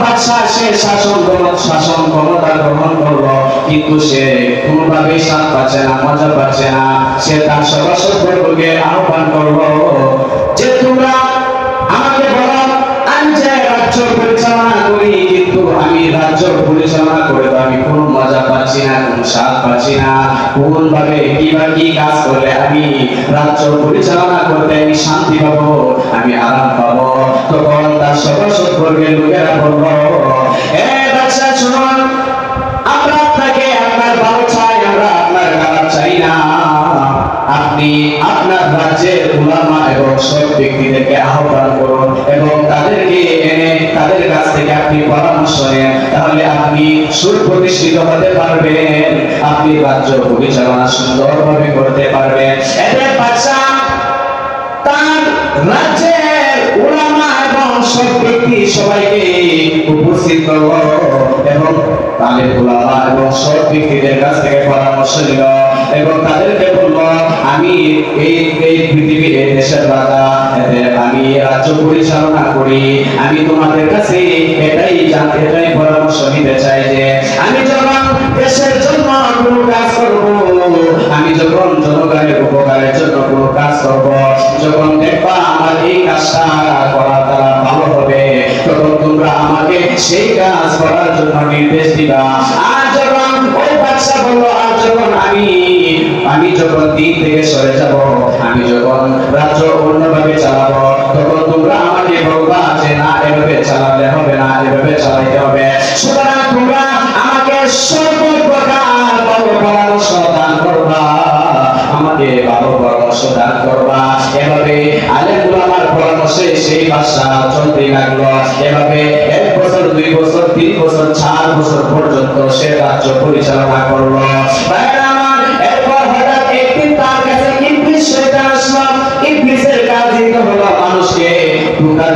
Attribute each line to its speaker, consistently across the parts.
Speaker 1: বাদশা সে শাসন ক্ষমতা গ্রহণ করলো, কিন্তু সে কোনোভাবেই স্বাদ পাচ্ছে না, মজা পাচ্ছে না। সে তার সভাসদবর্গকে আহ্বান করলো যে তোমরা আমাকে বলো আমি যে রাজ্য পরিচালনা করি, কিন্তু আমি রাজ্য পরিচালনা করে তো আমি কোনো মজা পাচ্ছি না, কোনো স্বাদ পাচ্ছি না। কোন ভাবে কি কাজ করলে আমি রাজ্য পরিচালনা করতে আমি শান্তি পাবো, আমি আরাম পাবো? তখন তার সভাসদবর্গের লোকেরা বলল, এ বাদশা শুনুন, আমরা আপনাকে আপনার ভালো চাই, আমরা আপনার খারাপ চাই না। আপনি আপনার রাজ্যের উলামা এবং সব ব্যক্তিদেরকে আহ্বান করুন এবং তাদেরকে এনে তাদের কাছ থেকে আপনি পরামর্শ নেন, তাহলে আপনি সুপ্রতিষ্ঠিত হতে পারবেন, আপনি রাজ্য পরিচালনা সুন্দরভাবে করতে পারবেন। এতে বাদশা তার রাজ্যের উলামা এবং সব ব্যক্তি সবাইকে উপস্থিত করল এবং তাদের উলামা এবং সব ব্যক্তিদের কাছ থেকে পরামর্শ নিল এবং তাদেরকে বলল, আমি এই পৃথিবীর এই দেশের রাজা, আমি রাজ্য পরিচালনা করি, আমি তোমাদের কাছে এটাই পরামর্শ নিতে চাই যে আমি যখন দেশের জন্য কোনো কাজ করব, আমি যখন জনগণের উপকারের জন্য কোনো কাজ করব, যখন দেখবা আমার এই কাজটা করা দ্বারা ভালো হবে, তখন তোমরা আমাকে সেই কাজ করার জন্য নির্দেশ দিবা। আর যখন ওই বাদশা বলল, আর যখন আমি যখন দিন থেকে সরে যাব, আমি যখন রাজ্য অন্যভাবে চালাবো, তখন তোমরা আমাকে বলবা যে না, এভাবে চালাতে হবে না, এভাবে চালাতে হবে। সুতরাং তোমরা আমাকে সর্বপ্রকার ভালো পরামর্শ দান করবা, আমাকে ভালো পরামর্শ দান করবা। এভাবে আলেম উলামার পরামর্শে সেই বাদশা চলতে লাগলো। এভাবে 1 বছর 2 বছর 3 বছর 4 বছর পর্যন্ত সে রাজ্য পরিচালনা করলো। এরপর হঠাৎ একদিন তার কাছে ইবলিস শয়তান আসলো। ইবলিসের কাজই তো হলো মানুষকে ধোঁকা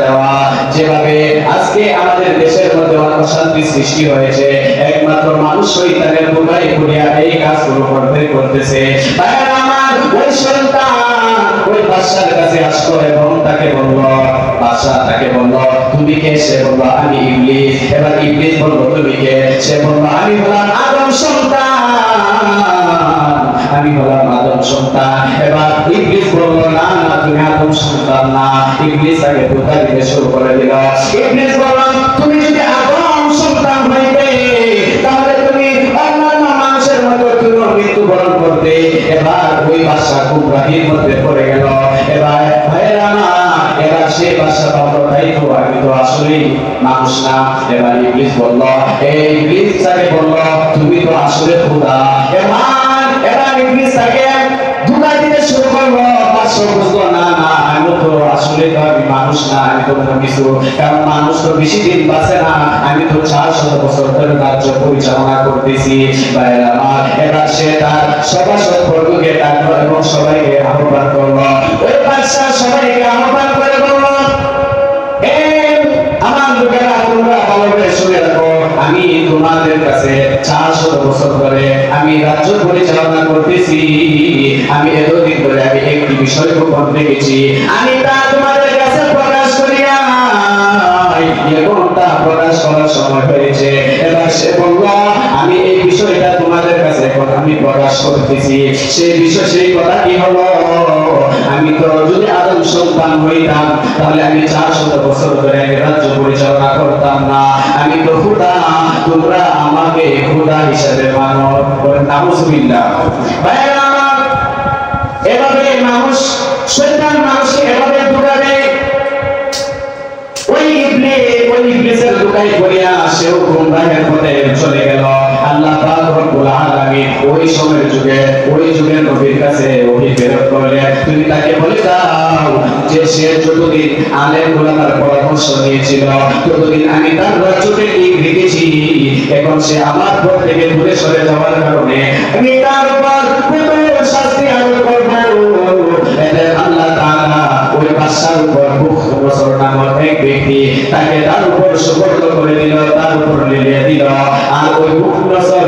Speaker 1: দেওয়া। যেভাবে আজকে আমাদের দেশের মধ্যে অশান্তি সৃষ্টি হয়েছে, একমাত্র মানুষ শয়তানের ধোঁকায় পড়িয়া এই কাজগুলো করতেছে। ওই শয়তান ওই বাদশার কাছে আসলো এবং বাদশা তাকে বলল, তুমি কে? সে বলল, আমি ইবলিস। এবার ইবলিস বলল, তুমি কে? সে বলল, আমি হলাম আদম সন্তান। এবার ইবলিস বলল, না তুমি আদম সন্তান না। ইবলিস তাকে ধোঁকা দিতে শুরু করে দিল। ইবলিস বলল, তুমি যদি আদম সন্তান হইতে, তাহলে তুমি অন্যান্য মানুষের মতো তুমি মৃত্যুবরণ করতে। এবার ওই বাদশা গুমরাহির মধ্যে পড়ে গেল। এবার সে বাদশা ভাবলো, তাই তো আমি তো আসলেই মানুষ না। এবার ইবলিস বলল, ইবলিস তাকে বলল, তুমি তো আসলে খোদা। এবার ইবলিস তাকে ধোঁকা দিতে শুরু করলো। বাদশা বুঝলো, না আমি তো আসলে তো আমি মানুষ না, আমি তো অন্য কিছু। কারণ মানুষ তো বেশি দিন বাঁচে না, আমি তো 400 বছর ধরে রাজ্য পরিচালনা করতেছি। এবার সে তার সভাসদবর্গকে ডাকলো এবং সবাইকে আহ্বান করলো। ওই বাদশা সবাইকে আহ্বান করে বলল, আমার লোকেরা, তোমরা ভালোভাবে শুনে রাখো, আমি তোমাদের কাছে 400 বছর ধরে আমি রাজ্য পরিচালনা করতেছি। আমি এতদিন ধরে আমি একটি বিষয় গোপন রেখেছি, আমি তা তোমাদের কাছে প্রকাশ করিয়া এখন তা প্রকাশ করার সময় হয়েছে। এবার সে বলল, আমি এই বিষয়টা তোমাদের কাছে এখন আমি প্রকাশ করতেছি। সেই কথা কি হলো, আমি তো যদি আদম সন্তান হইতাম, তাহলে আমি 400 বছর ধরে আমি রাজ্য পরিচালনা করতাম না। আমি তো খোদা, তোমরা আমাকে খোদা হিসেবে মানো। নাউজুবিল্লাহ। ভাইরা আমার, এভাবে শয়তান মানুষকে এভাবে ধোঁকা দেয়। ওই ইবলিসের ধোঁকায় পড়িয়া সেও গুমরাহের পথে চলে গেল। আল্লাহ পাক রব্বুল আলামিন ওই যুগের নবীর কাছে ওহী প্রেরণ করলেন, তুমি তাকে বলে দাও যে সে যতদিন আলেম উলামার পরামর্শ নিয়েছিল, ততদিন আমি তার রাজ্যকে ঠিক রেখেছি। এখন সে আমার পথ থেকে দূরে সরে যাওয়ার কারণে আমি তার উপর শাস্তি আরোপ করব। আল্লাহ তাআলা ওই বাদশার উপর বুখনসর নামক এক ব্যক্তি তাকে তার উপর সুবর্ণ করে দিল, তার উপর লেলিয়ে দিল। আর ওই বুখনসর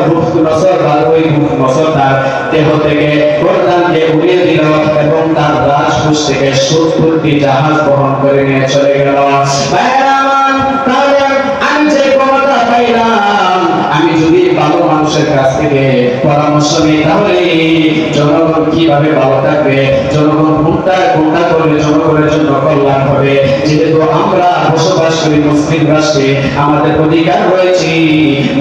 Speaker 1: তার দেহ থেকে গর্দানকে উড়িয়ে দিল এবং তার রাজপুষ থেকে 70টি জাহাজ বহন করে নিয়ে চলে গেল। তাহলে মানুষের কাছ থেকে পরামর্শ নেই, তাহলে জনগণ কিভাবে ভালো থাকবে, জনগণ কোনটা করলে জনগণের জন্য কল্যাণ হবে। যেহেতু আমরা বসবাস করি মুসলিম রাষ্ট্রে, আমাদের অধিকার রয়েছে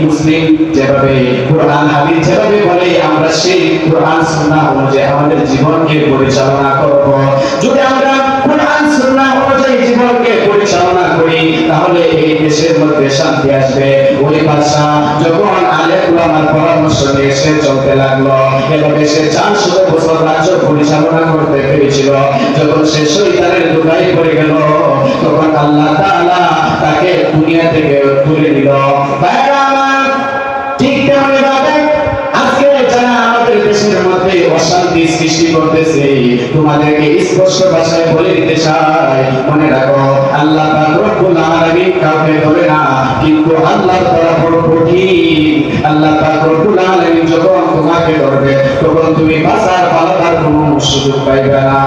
Speaker 1: মুসলিম যেভাবে কোরআন হাদিস যেভাবে বলে আমরা সেই কোরআন সুন্নাহ অনুযায়ী আমাদের জীবনকে পরিচালনা করব। যদি আমরা কোরআন সুন্নাহ অনুযায়ী জীবনকে পরিচালনা করি, তাহলে এই দেশের মধ্যে শান্তি আসবে। ওই বাদশা যখন আলেম উলামার পরামর্শ নিয়ে সে চলতে লাগলো, এভাবে সে 400 বছর রাজ্য পরিচালনা করতে পেরেছিল। যখন সে শয়তানের ধোঁয়ায় পড়ে গেল, তখন আল্লাহ তাআলা তাকে দুনিয়া থেকে তুলে দিল। ঠিক তেমনি ভাবে আজকে যারা আমাদের দেশের মধ্যে অশান্তি সৃষ্টি করতেছে, তোমাদেরকে স্পষ্ট ভাষায় বলে দিতে চাই, মনে রাখো আল্লাহ পাক রব্বুল আলামিন কাউকে ধরে না, কিন্তু আল্লাহর তরফ বড় কঠিন। আল্লাহ পাক রব্বুল আলামিন যখন তোমাকে ধরবে, তখন তুমি বাঁচার পালাবার কোনো সুযোগ পাইবে না।